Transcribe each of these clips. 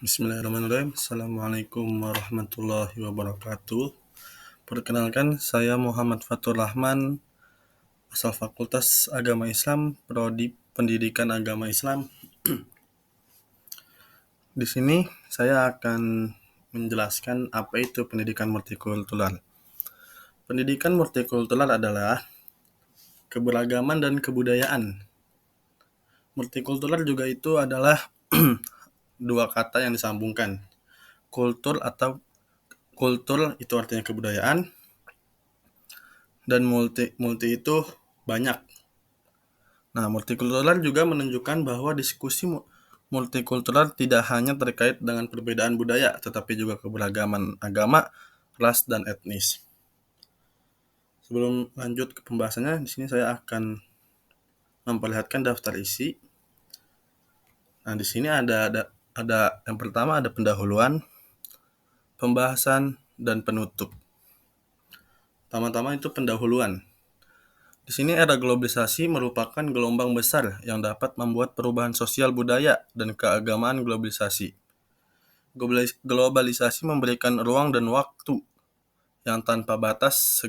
Bismillahirrahmanirrahim. Assalamualaikum warahmatullahi wabarakatuh. Perkenalkan, saya Muhammad Fatur Rahman, asal Fakultas Agama Islam, Prodi Pendidikan Agama Islam. Di sini saya akan menjelaskan apa itu pendidikan multikultural. Pendidikan multikultural adalah keberagaman dan kebudayaan. Multikultural juga itu adalah dua kata yang disambungkan. Kultur itu artinya kebudayaan, dan multi itu banyak. Nah, multikultural juga menunjukkan bahwa diskusi multikultural tidak hanya terkait dengan perbedaan budaya, tetapi juga keberagaman agama, ras, dan etnis. Sebelum lanjut ke pembahasannya, di sini saya akan memperlihatkan daftar isi. Nah, di sini ada yang pertama ada pendahuluan, pembahasan, dan penutup. Pertama-tama itu pendahuluan. Di sini era globalisasi merupakan gelombang besar yang dapat membuat perubahan sosial budaya dan keagamaan globalisasi. Globalisasi memberikan ruang dan waktu yang tanpa batas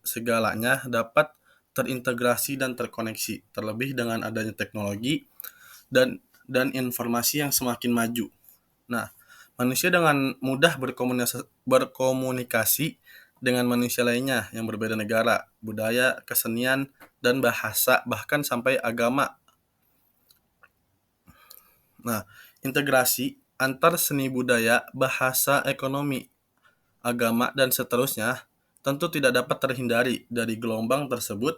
segalanya dapat terintegrasi dan terkoneksi, terlebih dengan adanya teknologi dan informasi yang semakin maju. Nah, manusia dengan mudah berkomunikasi dengan manusia lainnya yang berbeda negara, budaya, kesenian, dan bahasa, bahkan sampai agama. Nah, integrasi antar seni budaya, bahasa, ekonomi, agama, dan seterusnya tentu tidak dapat terhindari. Dari gelombang tersebut,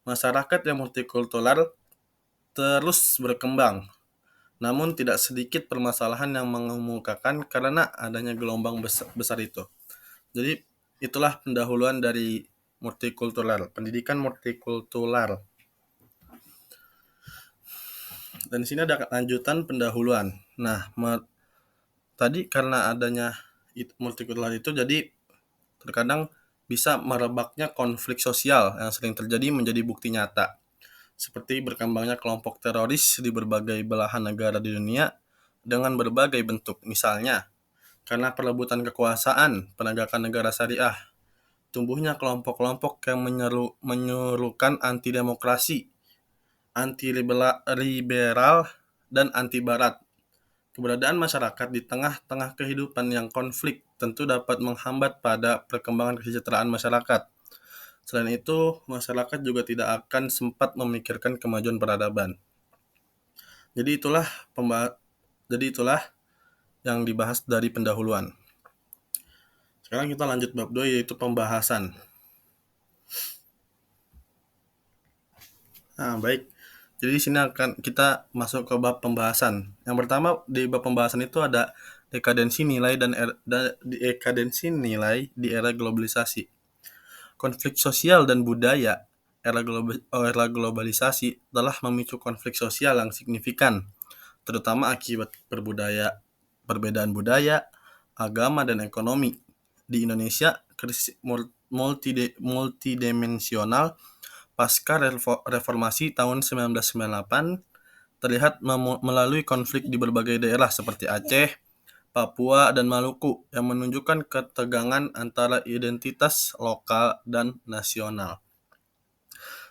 masyarakat yang multikultural terus berkembang. Namun tidak sedikit permasalahan yang mengemukakan karena adanya gelombang besar itu. Jadi itulah pendahuluan dari multikultural, pendidikan multikultural. Dan di sini ada lanjutan pendahuluan. Nah, tadi karena adanya multikultural itu, jadi terkadang bisa merebaknya konflik sosial yang sering terjadi menjadi bukti nyata. Seperti berkembangnya kelompok teroris di berbagai belahan negara di dunia dengan berbagai bentuk. Misalnya, karena perebutan kekuasaan, penegakan negara syariah, tumbuhnya kelompok-kelompok yang menyerukan anti-demokrasi, anti-liberal, dan anti-barat. Keberadaan masyarakat di tengah-tengah kehidupan yang konflik tentu dapat menghambat pada perkembangan kesejahteraan masyarakat. Selain itu, masyarakat juga tidak akan sempat memikirkan kemajuan peradaban. Jadi itulah yang dibahas dari pendahuluan. Sekarang kita lanjut bab 2, yaitu pembahasan. Nah, baik. Jadi di sini akan kita masuk ke bab pembahasan. Yang pertama di bab pembahasan itu ada dekadensi nilai di era globalisasi. Konflik sosial dan budaya era globalisasi telah memicu konflik sosial yang signifikan, terutama akibat perbedaan budaya, agama, dan ekonomi. Di Indonesia, krisis multidimensional pasca reformasi tahun 1998 terlihat melalui konflik di berbagai daerah seperti Aceh, Papua, dan Maluku yang menunjukkan ketegangan antara identitas lokal dan nasional.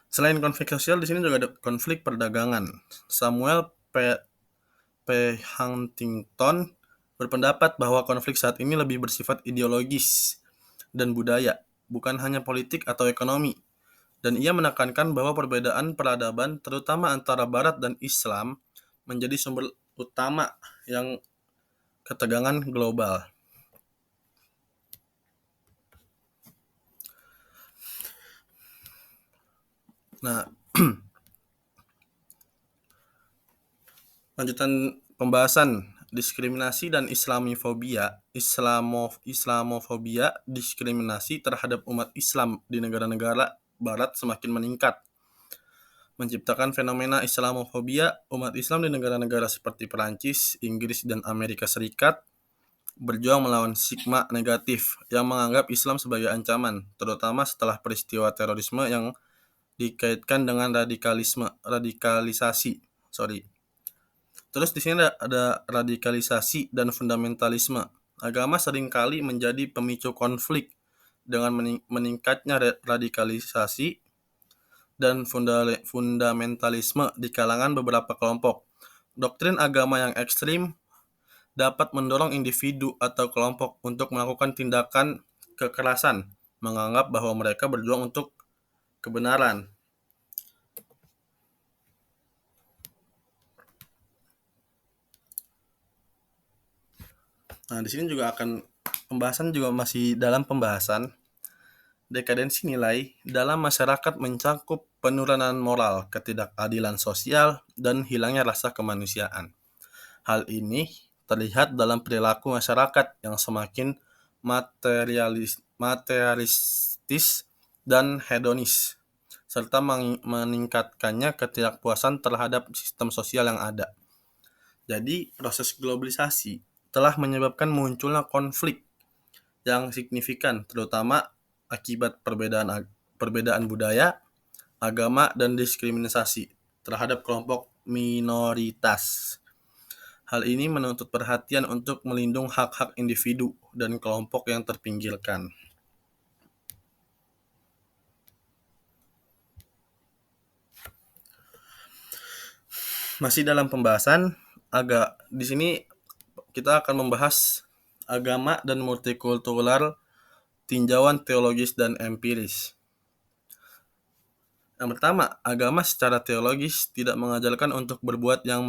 Selain konflik sosial, di sini juga ada konflik perdagangan. Samuel P. Huntington berpendapat bahwa konflik saat ini lebih bersifat ideologis dan budaya, bukan hanya politik atau ekonomi. Dan ia menekankan bahwa perbedaan peradaban, terutama antara Barat dan Islam, menjadi sumber utama yang ketegangan global. Nah, lanjutan pembahasan diskriminasi dan Islamofobia. Diskriminasi terhadap umat Islam di negara-negara Barat semakin meningkat, menciptakan fenomena Islamofobia. Umat Islam di negara-negara seperti Perancis, Inggris, dan Amerika Serikat berjuang melawan stigma negatif yang menganggap Islam sebagai ancaman, terutama setelah peristiwa terorisme yang dikaitkan dengan radikalisasi. Terus di sini ada radikalisasi dan fundamentalisme. Agama seringkali menjadi pemicu konflik dengan meningkatnya radikalisasi dan fundamentalisme di kalangan beberapa kelompok. Doktrin agama yang ekstrim dapat mendorong individu atau kelompok untuk melakukan tindakan kekerasan, menganggap bahwa mereka berjuang untuk kebenaran. Nah, di sini juga pembahasan juga masih dalam pembahasan. Dekadensi nilai dalam masyarakat mencakup penurunan moral, ketidakadilan sosial, dan hilangnya rasa kemanusiaan. Hal ini terlihat dalam perilaku masyarakat yang semakin materialistis dan hedonis, serta meningkatkannya ketidakpuasan terhadap sistem sosial yang ada. Jadi, proses globalisasi telah menyebabkan munculnya konflik yang signifikan, terutama akibat perbedaan budaya, agama, dan diskriminasi terhadap kelompok minoritas. Hal ini menuntut perhatian untuk melindungi hak-hak individu dan kelompok yang terpinggirkan. Masih dalam pembahasan, di sini kita akan membahas agama dan multikultural, tinjauan teologis dan empiris. Yang pertama, agama secara teologis tidak mengajarkan untuk berbuat yang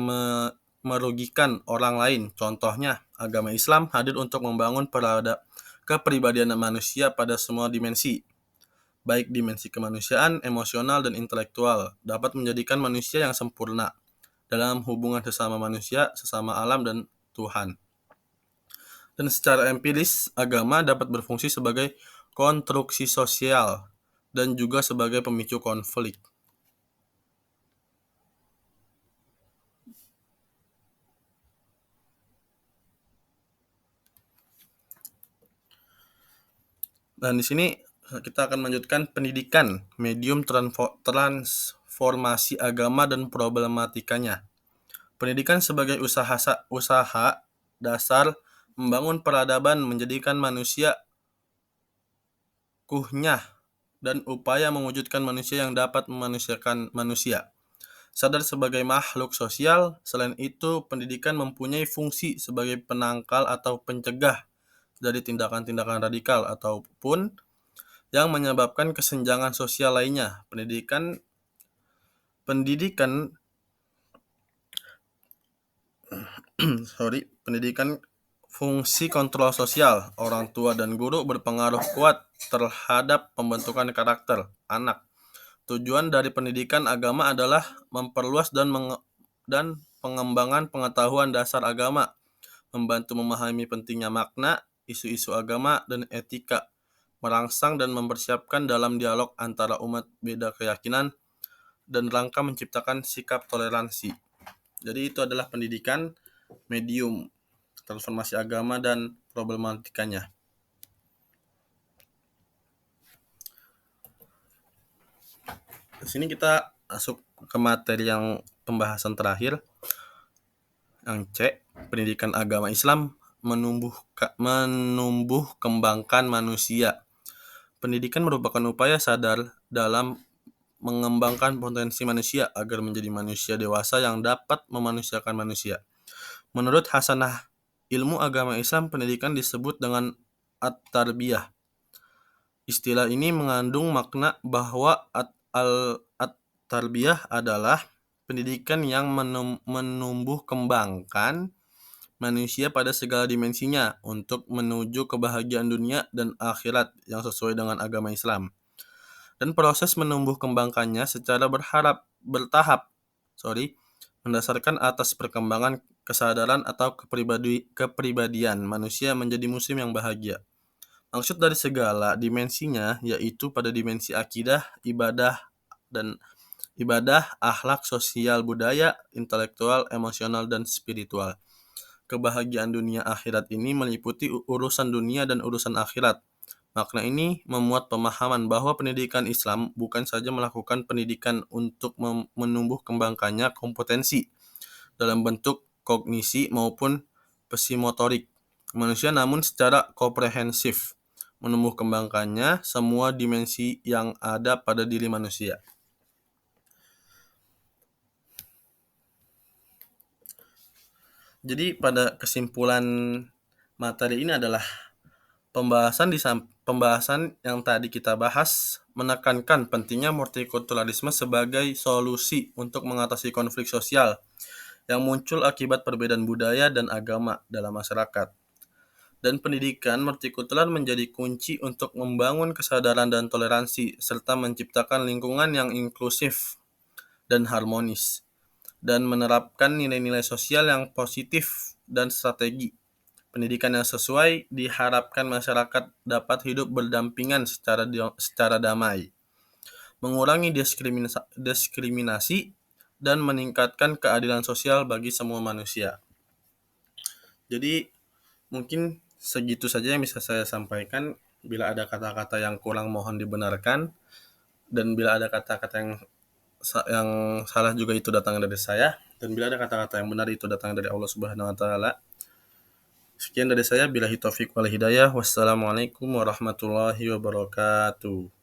merugikan orang lain. Contohnya, agama Islam hadir untuk membangun kepribadian manusia pada semua dimensi, baik dimensi kemanusiaan, emosional, dan intelektual, dapat menjadikan manusia yang sempurna dalam hubungan sesama manusia, sesama alam, dan Tuhan. Dan secara empiris, agama dapat berfungsi sebagai konstruksi sosial dan juga sebagai pemicu konflik. Dan di sini kita akan melanjutkan pendidikan, medium transformasi agama dan problematikanya. Pendidikan sebagai usaha dasar membangun peradaban, menjadikan manusia kuhnyah, dan upaya mewujudkan manusia yang dapat memanusiakan manusia. Sadar sebagai makhluk sosial, selain itu pendidikan mempunyai fungsi sebagai penangkal atau pencegah dari tindakan-tindakan radikal ataupun yang menyebabkan kesenjangan sosial lainnya. Pendidikan fungsi kontrol sosial. Orang tua dan guru berpengaruh kuat terhadap pembentukan karakter anak. Tujuan dari pendidikan agama adalah memperluas dan pengembangan pengetahuan dasar agama, membantu memahami pentingnya makna, isu-isu agama, dan etika, merangsang dan mempersiapkan dalam dialog antara umat beda keyakinan, dan rangka menciptakan sikap toleransi. Jadi itu adalah pendidikan, medium, transformasi agama, dan problematikanya. Di sini kita masuk ke materi yang pembahasan terakhir, yang C, pendidikan agama Islam menumbuh kembangkan manusia. Pendidikan merupakan upaya sadar dalam mengembangkan potensi manusia agar menjadi manusia dewasa yang dapat memanusiakan manusia. Menurut Hasanah ilmu agama Islam, pendidikan disebut dengan at-tarbiyah. Istilah ini mengandung makna bahwa at-tarbiyah adalah pendidikan yang menumbuh kembangkan manusia pada segala dimensinya untuk menuju kebahagiaan dunia dan akhirat yang sesuai dengan agama Islam. Dan proses menumbuh kembangkannya secara bertahap, mendasarkan atas perkembangan kesadaran atau kepribadian manusia menjadi muslim yang bahagia. Maksud dari segala dimensinya yaitu pada dimensi akidah, ibadah, akhlak, sosial, budaya, intelektual, emosional, dan spiritual. Kebahagiaan dunia akhirat ini meliputi urusan dunia dan urusan akhirat. Makna ini memuat pemahaman bahwa pendidikan Islam bukan saja melakukan pendidikan untuk menumbuh kembangkannya kompetensi dalam bentuk kognisi maupun psikomotorik manusia, namun secara komprehensif menumbuh kembangkannya semua dimensi yang ada pada diri manusia. Jadi pada kesimpulan materi ini adalah pembahasan yang tadi kita bahas menekankan pentingnya multikulturalisme sebagai solusi untuk mengatasi konflik sosial yang muncul akibat perbedaan budaya dan agama dalam masyarakat. Dan pendidikan multikultural menjadi kunci untuk membangun kesadaran dan toleransi serta menciptakan lingkungan yang inklusif dan harmonis dan menerapkan nilai-nilai sosial yang positif dan strategi. Pendidikan yang sesuai diharapkan masyarakat dapat hidup berdampingan secara damai, mengurangi diskriminasi, dan meningkatkan keadilan sosial bagi semua manusia. Jadi mungkin segitu saja yang bisa saya sampaikan. Bila ada kata-kata yang kurang mohon dibenarkan, dan bila ada kata-kata yang salah juga itu datang dari saya, dan bila ada kata-kata yang benar itu datang dari Allah Subhanahu wa taala. Sekian dari saya, billahi taufiq wal hidayah. Wassalamualaikum warahmatullahi wabarakatuh.